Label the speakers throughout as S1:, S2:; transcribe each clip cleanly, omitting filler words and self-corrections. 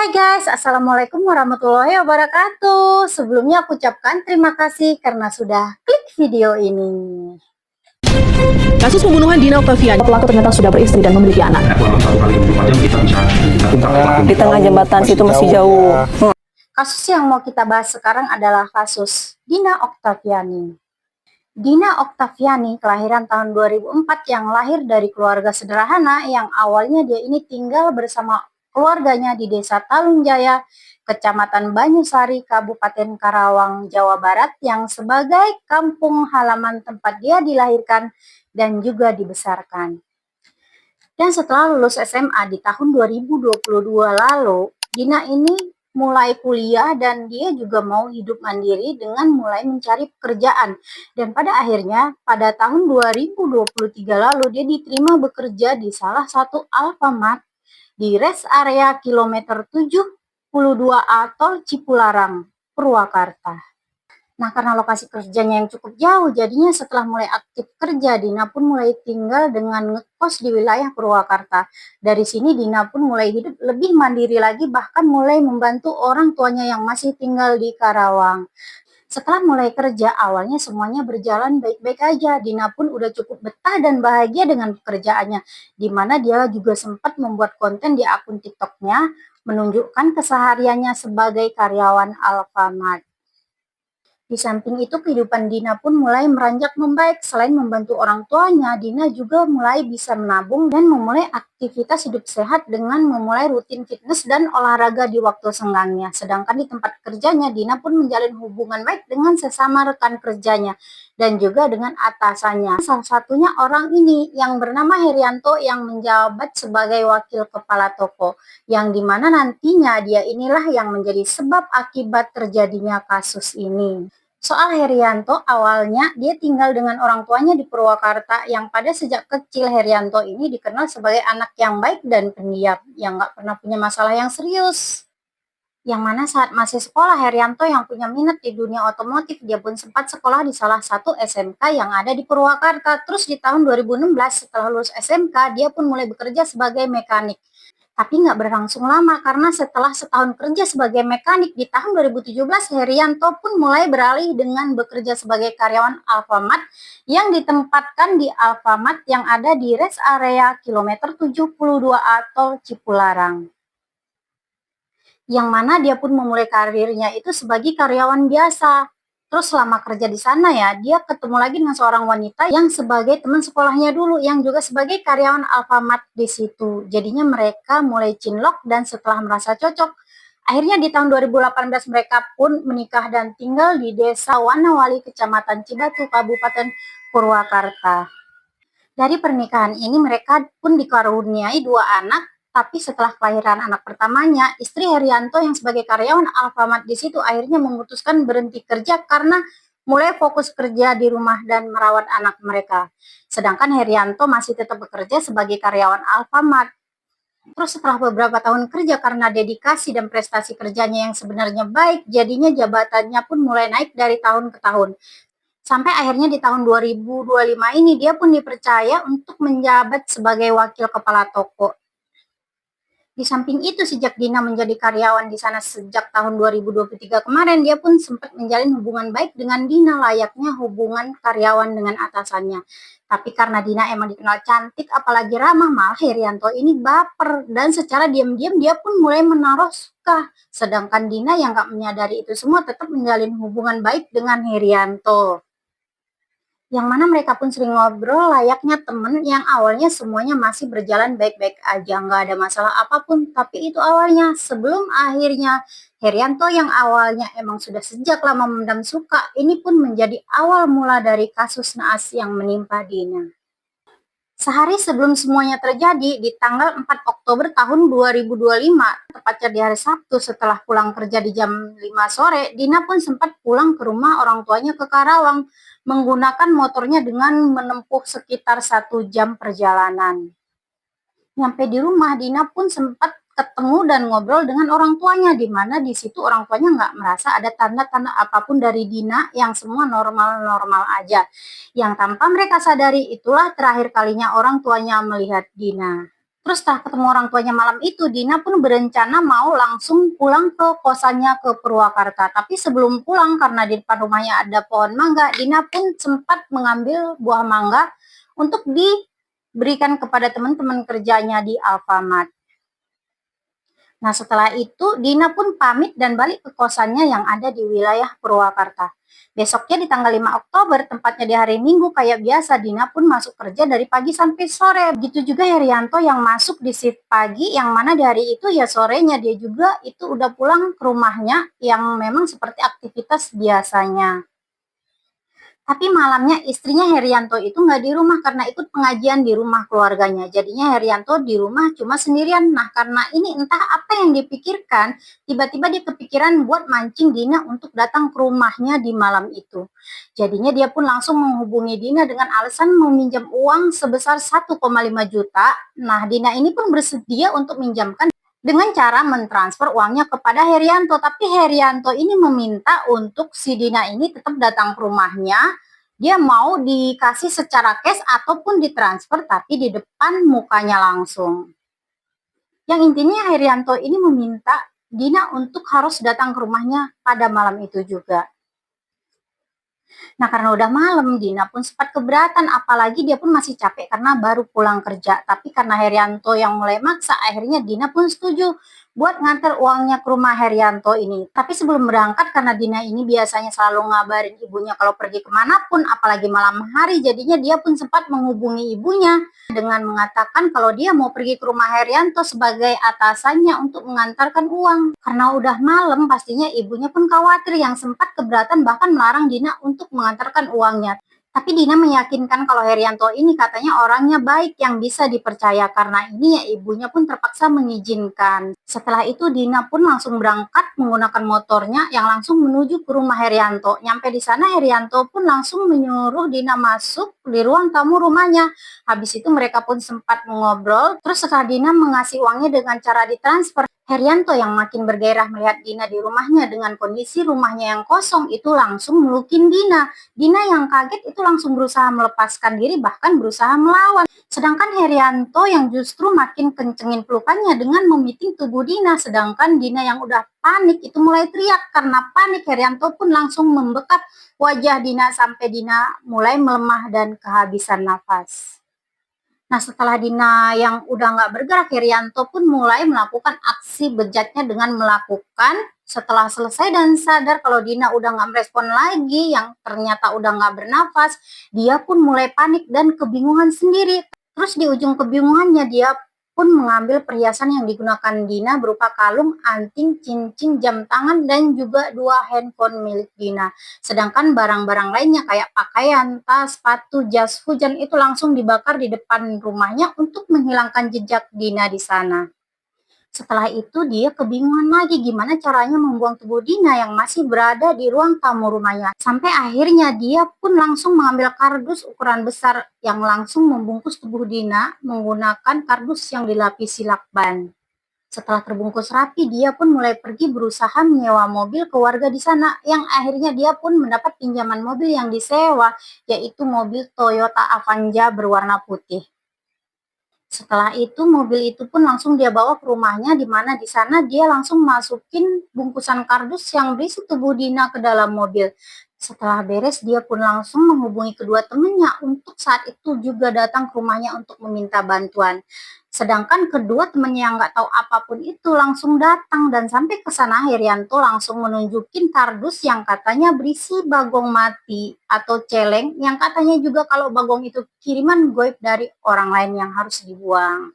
S1: Hai guys, Assalamualaikum warahmatullahi wabarakatuh. Sebelumnya aku ucapkan terima kasih karena sudah klik video ini.
S2: Kasus pembunuhan Dina Oktaviani, pelaku ternyata sudah beristri dan memiliki anak.
S3: Di tengah jembatan situ masih jauh.
S1: Kasus yang mau kita bahas sekarang adalah kasus Dina Oktaviani. Dina Oktaviani kelahiran tahun 2004 yang lahir dari keluarga sederhana yang awalnya dia ini tinggal bersama keluarganya di Desa Talungjaya, Kecamatan Banyusari, Kabupaten Karawang, Jawa Barat yang sebagai kampung halaman tempat dia dilahirkan dan juga dibesarkan. Dan setelah lulus SMA di tahun 2022 lalu, Dina ini mulai kuliah dan dia juga mau hidup mandiri dengan mulai mencari pekerjaan. Dan pada akhirnya pada tahun 2023 lalu dia diterima bekerja di salah satu Alfamart di rest area kilometer 72A Tol Cipularang, Purwakarta. Nah, karena lokasi kerjanya yang cukup jauh, jadinya setelah mulai aktif kerja, Dina pun mulai tinggal dengan ngekos di wilayah Purwakarta. Dari sini Dina pun mulai hidup lebih mandiri lagi, bahkan mulai membantu orang tuanya yang masih tinggal di Karawang. Setelah mulai kerja, awalnya semuanya berjalan baik-baik aja. Dina pun udah cukup betah dan bahagia dengan pekerjaannya, di mana dia juga sempat membuat konten di akun TikToknya, menunjukkan kesehariannya sebagai karyawan Alfamart. Di samping itu, kehidupan Dina pun mulai meranjak membaik. Selain membantu orang tuanya, Dina juga mulai bisa menabung dan memulai aktivitas hidup sehat dengan memulai rutin fitness dan olahraga di waktu senggangnya. Sedangkan di tempat kerjanya, Dina pun menjalin hubungan baik dengan sesama rekan kerjanya dan juga dengan atasannya. Salah satunya orang ini yang bernama Herianto yang menjabat sebagai wakil kepala toko, yang dimana nantinya dia inilah yang menjadi sebab akibat terjadinya kasus ini. Soal Herianto, awalnya dia tinggal dengan orang tuanya di Purwakarta yang pada sejak kecil Herianto ini dikenal sebagai anak yang baik dan pendiam, yang gak pernah punya masalah yang serius. Yang mana saat masih sekolah, Herianto yang punya minat di dunia otomotif, dia pun sempat sekolah di salah satu SMK yang ada di Purwakarta. Terus di tahun 2016 setelah lulus SMK, dia pun mulai bekerja sebagai mekanik. Tapi nggak berlangsung lama karena setelah setahun kerja sebagai mekanik di tahun 2017, Herianto pun mulai beralih dengan bekerja sebagai karyawan Alfamart yang ditempatkan di Alfamart yang ada di rest area kilometer 72A Tol Cipularang. Yang mana dia pun memulai karirnya itu sebagai karyawan biasa. Terus selama kerja di sana ya, dia ketemu lagi dengan seorang wanita yang sebagai teman sekolahnya dulu, yang juga sebagai karyawan Alfamart di situ. Jadinya mereka mulai cinlok dan setelah merasa cocok, akhirnya di tahun 2018 mereka pun menikah dan tinggal di Desa Wanawali, Kecamatan Cibatu, Kabupaten Purwakarta. Dari pernikahan ini mereka pun dikaruniai 2 anak. Tapi setelah kelahiran anak pertamanya, istri Herianto yang sebagai karyawan Alfamart di situ akhirnya memutuskan berhenti kerja karena mulai fokus kerja di rumah dan merawat anak mereka. Sedangkan Herianto masih tetap bekerja sebagai karyawan Alfamart. Terus setelah beberapa tahun kerja karena dedikasi dan prestasi kerjanya yang sebenarnya baik, jadinya jabatannya pun mulai naik dari tahun ke tahun. Sampai akhirnya di tahun 2025 ini dia pun dipercaya untuk menjabat sebagai wakil kepala toko. Di samping itu, sejak Dina menjadi karyawan di sana sejak tahun 2023 kemarin, dia pun sempat menjalin hubungan baik dengan Dina layaknya hubungan karyawan dengan atasannya. Tapi karena Dina emang dikenal cantik, apalagi ramah, malah Herianto ini baper. Dan secara diam-diam dia pun mulai menaruh suka. Sedangkan Dina yang gak menyadari itu semua tetap menjalin hubungan baik dengan Herianto. Yang mana mereka pun sering ngobrol layaknya temen yang awalnya semuanya masih berjalan baik-baik aja, nggak ada masalah apapun. Tapi itu awalnya, sebelum akhirnya Herianto yang awalnya emang sudah sejak lama memendam suka, ini pun menjadi awal mula dari kasus naas yang menimpa Dina. Sehari sebelum semuanya terjadi, di tanggal 4 Oktober tahun 2025, tepatnya di hari Sabtu setelah pulang kerja di jam 5 sore, Dina pun sempat pulang ke rumah orang tuanya ke Karawang, menggunakan motornya dengan menempuh sekitar 1 jam perjalanan. Nyampe di rumah, Dina pun sempat ketemu dan ngobrol dengan orang tuanya, di mana di situ orang tuanya nggak merasa ada tanda-tanda apapun dari Dina, yang semua normal-normal aja. Yang tanpa mereka sadari, itulah terakhir kalinya orang tuanya melihat Dina. Terus setelah ketemu orang tuanya malam itu, Dina pun berencana mau langsung pulang ke kosannya ke Purwakarta. Tapi sebelum pulang, karena di depan rumahnya ada pohon mangga, Dina pun sempat mengambil buah mangga untuk diberikan kepada teman-teman kerjanya di Alfamart. Nah, setelah itu Dina pun pamit dan balik ke kosannya yang ada di wilayah Purwakarta. Besoknya di tanggal 5 Oktober, tempatnya di hari Minggu, kayak biasa Dina pun masuk kerja dari pagi sampai sore. Begitu juga Herianto yang masuk di shift pagi, yang mana di hari itu ya sorenya dia juga itu udah pulang ke rumahnya yang memang seperti aktivitas biasanya. Tapi malamnya istrinya Herianto itu nggak di rumah karena ikut pengajian di rumah keluarganya. Jadinya Herianto di rumah cuma sendirian. Nah, karena ini entah apa yang dipikirkan, tiba-tiba dia kepikiran buat mancing Dina untuk datang ke rumahnya di malam itu. Jadinya dia pun langsung menghubungi Dina dengan alasan meminjam uang sebesar 1,5 juta. Nah, Dina ini pun bersedia untuk minjamkan dengan cara mentransfer uangnya kepada Herianto. Tapi Herianto ini meminta untuk si Dina ini tetap datang ke rumahnya. Dia mau dikasih secara cash ataupun ditransfer tapi di depan mukanya langsung. Yang intinya Herianto ini meminta Dina untuk harus datang ke rumahnya pada malam itu juga. Nah, karena udah malam, Dina pun sempat keberatan, apalagi dia pun masih capek karena baru pulang kerja. Tapi karena Herianto yang mulai maksa, akhirnya Dina pun setuju buat nganter uangnya ke rumah Herianto ini. Tapi sebelum berangkat, karena Dina ini biasanya selalu ngabarin ibunya kalau pergi kemanapun, apalagi malam hari, jadinya dia pun sempat menghubungi ibunya dengan mengatakan kalau dia mau pergi ke rumah Herianto sebagai atasannya untuk mengantarkan uang. Karena udah malam, pastinya ibunya pun khawatir, yang sempat keberatan bahkan melarang Dina untuk mengantarkan uangnya. Tapi Dina meyakinkan kalau Herianto ini katanya orangnya baik yang bisa dipercaya, karena ini ya ibunya pun terpaksa mengizinkan. Setelah itu Dina pun langsung berangkat menggunakan motornya yang langsung menuju ke rumah Herianto. Nyampe di sana Herianto pun langsung menyuruh Dina masuk di ruang tamu rumahnya. Habis itu mereka pun sempat mengobrol. Terus setelah Dina mengasih uangnya dengan cara ditransfer, Herianto yang makin bergairah melihat Dina di rumahnya dengan kondisi rumahnya yang kosong itu langsung melukin Dina. Dina yang kaget itu langsung berusaha melepaskan diri, bahkan berusaha melawan. Sedangkan Herianto yang justru makin kencengin pelukannya dengan memiting tubuh Dina. Sedangkan Dina yang udah panik itu mulai teriak. Karena panik, Herianto pun langsung membekap wajah Dina sampai Dina mulai melemah dan kehabisan nafas. Nah, setelah Dina yang udah nggak bergerak, Herianto pun mulai melakukan aksi bejatnya dengan melakukan, setelah selesai dan sadar kalau Dina udah nggak merespon lagi, yang ternyata udah nggak bernafas, dia pun mulai panik dan kebingungan sendiri. Terus di ujung kebingungannya dia pun mengambil perhiasan yang digunakan Dina berupa kalung, anting, cincin, jam tangan, dan juga 2 handphone milik Dina. Sedangkan barang-barang lainnya kayak pakaian, tas, sepatu, jas hujan itu langsung dibakar di depan rumahnya untuk menghilangkan jejak Dina di sana. Setelah itu dia kebingungan lagi gimana caranya membuang tubuh Dina yang masih berada di ruang tamu rumahnya. Sampai akhirnya dia pun langsung mengambil kardus ukuran besar yang langsung membungkus tubuh Dina menggunakan kardus yang dilapisi lakban. Setelah terbungkus rapi, dia pun mulai pergi berusaha menyewa mobil ke warga di sana, yang akhirnya dia pun mendapat pinjaman mobil yang disewa, yaitu mobil Toyota Avanza berwarna putih. Setelah itu mobil itu pun langsung dia bawa ke rumahnya, di mana di sana dia langsung masukin bungkusan kardus yang berisi tubuh Dina ke dalam mobil. Setelah beres dia pun langsung menghubungi kedua temannya untuk saat itu juga datang ke rumahnya untuk meminta bantuan. Sedangkan kedua temannya yang nggak tahu apapun itu langsung datang, dan sampai ke sana Herianto langsung menunjukin kardus yang katanya berisi bagong mati atau celeng, yang katanya juga kalau bagong itu kiriman goib dari orang lain yang harus dibuang.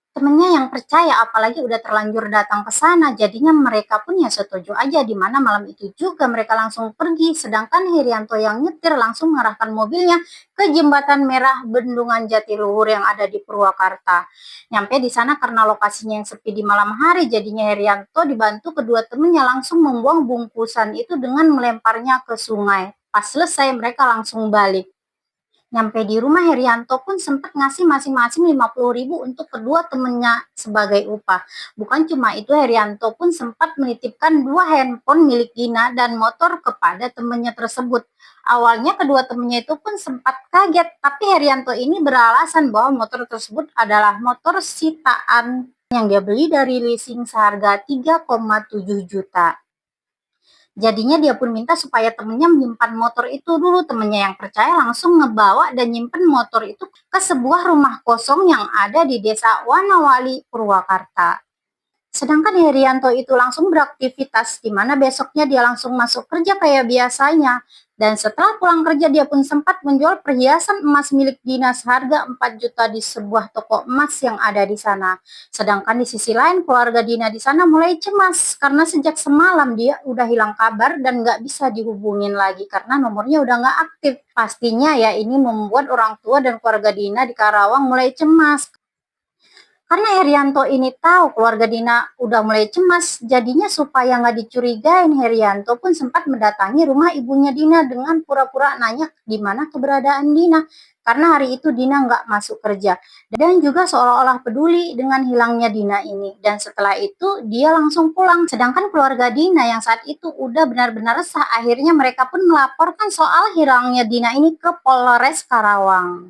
S1: Temennya yang percaya, apalagi udah terlanjur datang ke sana, jadinya mereka pun ya setuju aja, di mana malam itu juga mereka langsung pergi. Sedangkan Herianto yang nyetir langsung mengarahkan mobilnya ke jembatan merah Bendungan Jatiluhur yang ada di Purwakarta. Nyampe di sana karena lokasinya yang sepi di malam hari, jadinya Herianto dibantu kedua temennya langsung membuang bungkusan itu dengan melemparnya ke sungai. Pas selesai mereka langsung balik. Nyampe di rumah, Herianto pun sempat ngasih masing-masing 50.000 untuk kedua temennya sebagai upah. Bukan cuma itu, Herianto pun sempat menitipkan 2 handphone milik Dina dan motor kepada temennya tersebut. Awalnya kedua temennya itu pun sempat kaget, tapi Herianto ini beralasan bahwa motor tersebut adalah motor sitaan yang dia beli dari leasing seharga 3,7 juta. Jadinya dia pun minta supaya temennya menyimpan motor itu dulu. Temennya yang percaya langsung ngebawa dan nyimpen motor itu ke sebuah rumah kosong yang ada di desa Wanawali, Purwakarta. Sedangkan Herianto itu langsung beraktivitas, di mana besoknya dia langsung masuk kerja kayak biasanya. Dan setelah pulang kerja, dia pun sempat menjual perhiasan emas milik Dina seharga 4 juta di sebuah toko emas yang ada di sana. Sedangkan di sisi lain, keluarga Dina di sana mulai cemas karena sejak semalam dia udah hilang kabar dan nggak bisa dihubungin lagi karena nomornya udah nggak aktif. Pastinya ya ini membuat orang tua dan keluarga Dina di Karawang mulai cemas. Karena Herianto ini tahu keluarga Dina udah mulai cemas, jadinya supaya nggak dicurigain, Herianto pun sempat mendatangi rumah ibunya Dina dengan pura-pura nanya di mana keberadaan Dina. Karena hari itu Dina nggak masuk kerja. Dan juga seolah-olah peduli dengan hilangnya Dina ini. Dan setelah itu dia langsung pulang. Sedangkan keluarga Dina yang saat itu udah benar-benar resah, akhirnya mereka pun melaporkan soal hilangnya Dina ini ke Polres Karawang.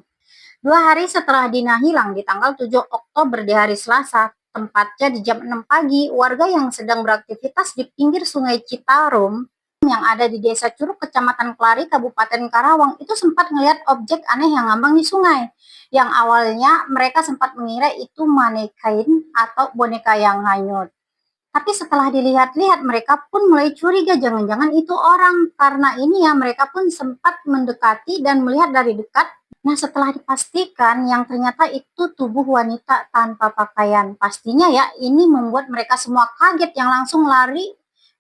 S1: 2 hari setelah Dina hilang di tanggal 7 Oktober di hari Selasa, tempatnya di jam 6 pagi, warga yang sedang beraktivitas di pinggir Sungai Citarum yang ada di Desa Curug, Kecamatan Kelari, Kabupaten Karawang, itu sempat melihat objek aneh yang ngambang di sungai. Yang awalnya mereka sempat mengira itu manekin atau boneka yang hanyut. Tapi setelah dilihat-lihat, mereka pun mulai curiga jangan-jangan itu orang. Karena ini ya, mereka pun sempat mendekati dan melihat dari dekat. Nah, setelah dipastikan yang ternyata itu tubuh wanita tanpa pakaian. Pastinya ya, ini membuat mereka semua kaget yang langsung lari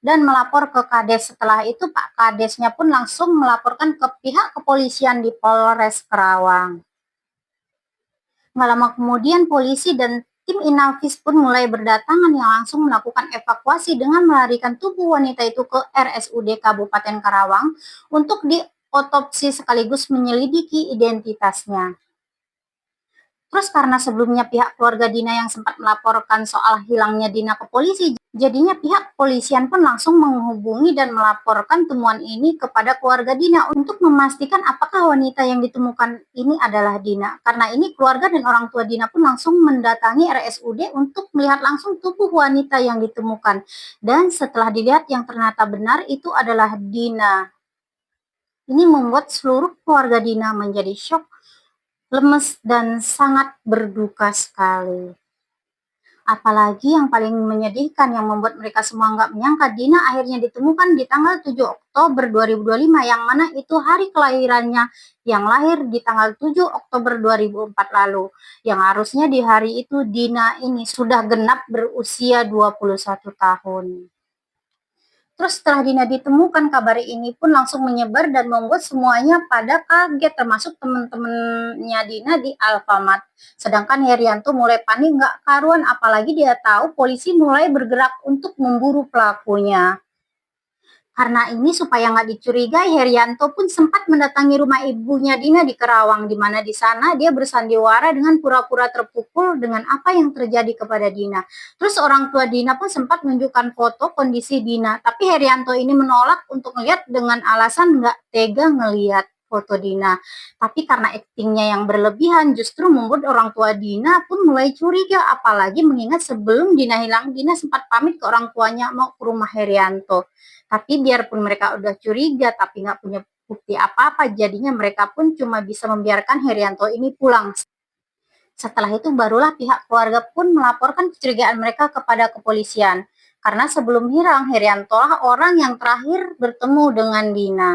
S1: dan melapor ke Kades. Setelah itu Pak Kadesnya pun langsung melaporkan ke pihak kepolisian di Polres Karawang. Nggak lama kemudian polisi dan tim Inavis pun mulai berdatangan yang langsung melakukan evakuasi dengan melarikan tubuh wanita itu ke RSUD Kabupaten Karawang untuk diotopsi sekaligus menyelidiki identitasnya. Terus karena sebelumnya pihak keluarga Dina yang sempat melaporkan soal hilangnya Dina ke polisi, jadinya pihak kepolisian pun langsung menghubungi dan melaporkan temuan ini kepada keluarga Dina untuk memastikan apakah wanita yang ditemukan ini adalah Dina. Karena ini keluarga dan orang tua Dina pun langsung mendatangi RSUD untuk melihat langsung tubuh wanita yang ditemukan. Dan setelah dilihat yang ternyata benar itu adalah Dina. Ini membuat seluruh keluarga Dina menjadi syok, lemes, dan sangat berduka sekali. Apalagi yang paling menyedihkan yang membuat mereka semua nggak menyangka Dina akhirnya ditemukan di tanggal 7 Oktober 2025 yang mana itu hari kelahirannya yang lahir di tanggal 7 Oktober 2004 lalu. Yang harusnya di hari itu Dina ini sudah genap berusia 21 tahun. Terus setelah Dina ditemukan, kabar ini pun langsung menyebar dan membuat semuanya pada kaget, termasuk teman-temannya Dina di Alfamart. Sedangkan Herianto mulai panik nggak karuan, apalagi dia tahu polisi mulai bergerak untuk memburu pelakunya. Karena ini supaya nggak dicurigai, Herianto pun sempat mendatangi rumah ibunya Dina di Karawang, di mana di sana dia bersandiwara dengan pura-pura terpukul dengan apa yang terjadi kepada Dina. Terus orang tua Dina pun sempat menunjukkan foto kondisi Dina, tapi Herianto ini menolak untuk melihat dengan alasan nggak tega ngelihat foto Dina. Tapi karena aktingnya yang berlebihan justru membuat orang tua Dina pun mulai curiga, apalagi mengingat sebelum Dina hilang, Dina sempat pamit ke orang tuanya mau ke rumah Herianto. Tapi biarpun mereka udah curiga tapi nggak punya bukti apa-apa, jadinya mereka pun cuma bisa membiarkan Herianto ini pulang. Setelah itu barulah pihak keluarga pun melaporkan kecurigaan mereka kepada kepolisian. Karena sebelum hilang, Herianto lah orang yang terakhir bertemu dengan Dina.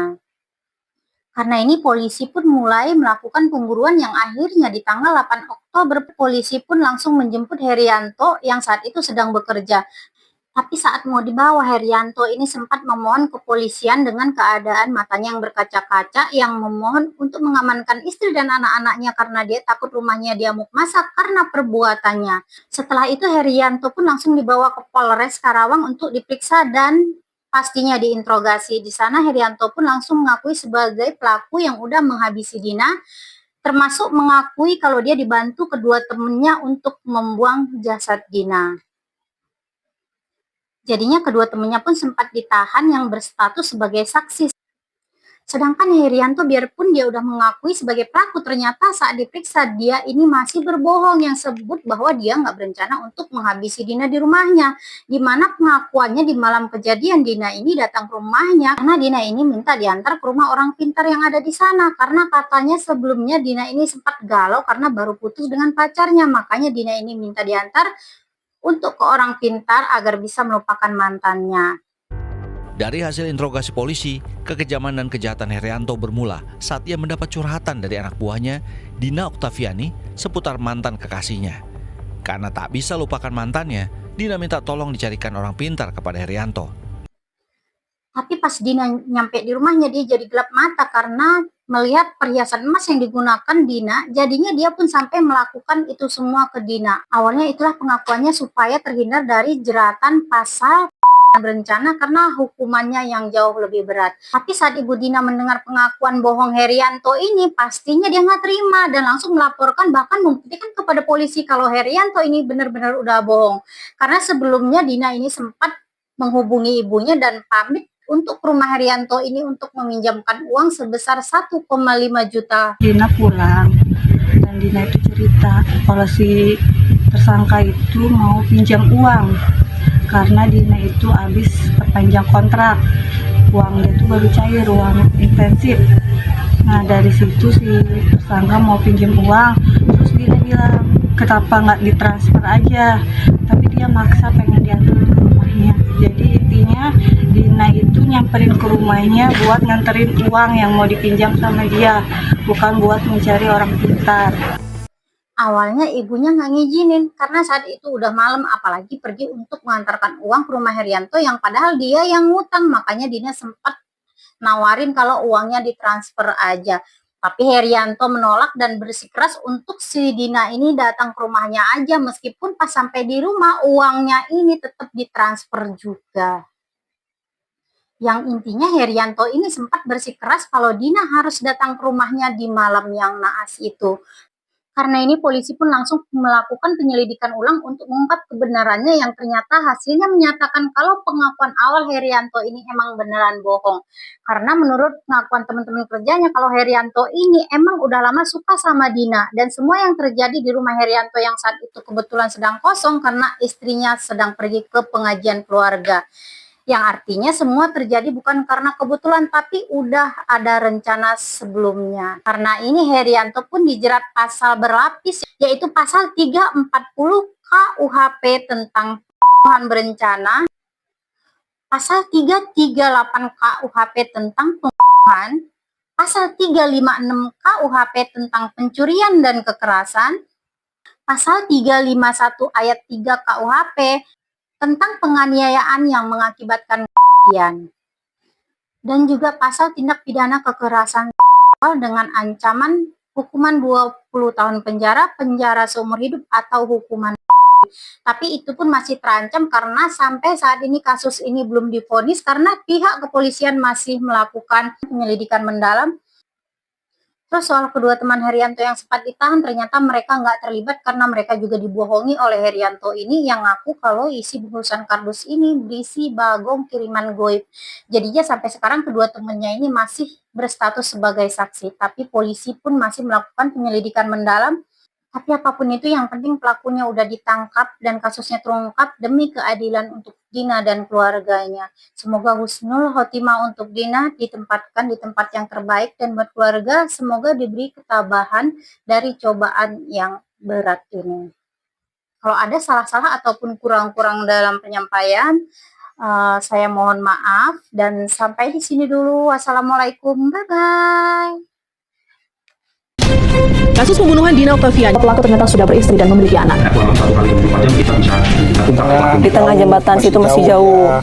S1: Karena ini polisi pun mulai melakukan pemburuan yang akhirnya di tanggal 8 Oktober polisi pun langsung menjemput Herianto yang saat itu sedang bekerja. Tapi saat mau dibawa, Herianto ini sempat memohon kepolisian dengan keadaan matanya yang berkaca-kaca yang memohon untuk mengamankan istri dan anak-anaknya karena dia takut rumahnya diamuk massa karena perbuatannya. Setelah itu Herianto pun langsung dibawa ke Polres Karawang untuk diperiksa dan pastinya diinterogasi. Di sana Herianto pun langsung mengakui sebagai pelaku yang udah menghabisi Dina termasuk mengakui kalau dia dibantu kedua temannya untuk membuang jasad Dina. Jadinya kedua temannya pun sempat ditahan yang berstatus sebagai saksi. Sedangkan Herianto biarpun dia udah mengakui sebagai pelaku, ternyata saat diperiksa dia ini masih berbohong yang sebut bahwa dia nggak berencana untuk menghabisi Dina di rumahnya. Dimana pengakuannya di malam kejadian Dina ini datang ke rumahnya karena Dina ini minta diantar ke rumah orang pintar yang ada di sana. Karena katanya sebelumnya Dina ini sempat galau karena baru putus dengan pacarnya. Makanya Dina ini minta diantar untuk ke orang pintar agar bisa melupakan mantannya.
S4: Dari hasil interogasi polisi, kekejaman dan kejahatan Herianto bermula saat ia mendapat curhatan dari anak buahnya, Dina Oktaviani, seputar mantan kekasihnya. Karena tak bisa lupakan mantannya, Dina minta tolong dicarikan orang pintar kepada Herianto.
S1: Tapi pas Dina nyampe di rumahnya, dia jadi gelap mata karena melihat perhiasan emas yang digunakan Dina. Jadinya dia pun sampai melakukan itu semua ke Dina. Awalnya itulah pengakuannya supaya terhindar dari jeratan pasal berencana karena hukumannya yang jauh lebih berat. Tapi saat Ibu Dina mendengar pengakuan bohong Herianto ini, pastinya dia nggak terima dan langsung melaporkan, bahkan membuktikan kepada polisi kalau Herianto ini benar-benar udah bohong. Karena sebelumnya Dina ini sempat menghubungi ibunya dan pamit untuk ke rumah Herianto ini untuk meminjamkan uang sebesar 1,5 juta.
S5: Dina pulang dan Dina itu cerita kalau si tersangka itu mau pinjam uang karena Dina itu habis perpanjang kontrak, uangnya itu baru cair, uang intensif. Nah dari situ si tersangka mau pinjam uang, terus Dina bilang kenapa nggak ditransfer aja, tapi dia maksa pengen diantar ke rumahnya. Jadi intinya Dina itu nyamperin ke rumahnya buat nganterin uang yang mau dipinjam sama dia, bukan buat mencari orang pintar.
S1: Awalnya ibunya nggak ngizinin karena saat itu udah malam, apalagi pergi untuk mengantarkan uang ke rumah Herianto yang padahal dia yang ngutang. Makanya Dina sempat nawarin kalau uangnya ditransfer aja. Tapi Herianto menolak dan bersikeras untuk si Dina ini datang ke rumahnya aja, meskipun pas sampai di rumah uangnya ini tetap ditransfer juga. Yang intinya Herianto ini sempat bersikeras kalau Dina harus datang ke rumahnya di malam yang naas itu. Karena ini polisi pun langsung melakukan penyelidikan ulang untuk mengungkap kebenarannya yang ternyata hasilnya menyatakan kalau pengakuan awal Herianto ini emang beneran bohong. Karena menurut pengakuan teman-teman kerjanya kalau Herianto ini emang udah lama suka sama Dina. Dan semua yang terjadi di rumah Herianto yang saat itu kebetulan sedang kosong karena istrinya sedang pergi ke pengajian keluarga. Yang artinya semua terjadi bukan karena kebetulan, tapi udah ada rencana sebelumnya. Karena ini Herianto pun dijerat pasal berlapis, yaitu pasal 340 KUHP tentang pembunuhan berencana, pasal 338 KUHP tentang pembunuhan, pasal 356 KUHP tentang pencurian dan kekerasan, pasal 351 ayat 3 KUHP tentang penganiayaan yang mengakibatkan kematian, dan juga pasal tindak pidana kekerasan dengan ancaman hukuman 20 tahun penjara, penjara seumur hidup atau hukuman. Tapi itu pun masih terancam karena sampai saat ini kasus ini belum divonis karena pihak kepolisian masih melakukan penyelidikan mendalam. Terus soal kedua teman Herianto yang sempat ditahan, ternyata mereka nggak terlibat karena mereka juga dibohongi oleh Herianto ini yang ngaku kalau isi bungkusan kardus ini berisi bagong kiriman goib. Jadinya sampai sekarang kedua temannya ini masih berstatus sebagai saksi, tapi polisi pun masih melakukan penyelidikan mendalam. Tapi apapun itu yang penting pelakunya udah ditangkap dan kasusnya terungkap demi keadilan untuk Dina dan keluarganya. Semoga husnul khotimah untuk Dina, ditempatkan di tempat yang terbaik, dan buat keluarga semoga diberi ketabahan dari cobaan yang berat ini. Kalau ada salah-salah ataupun kurang-kurang dalam penyampaian, saya mohon maaf dan sampai di sini dulu. Wassalamualaikum, bye-bye.
S2: Kasus pembunuhan Dina Oktaviani, pelaku ternyata sudah beristri dan memiliki anak.
S3: Di tengah jembatan situ masih jauh.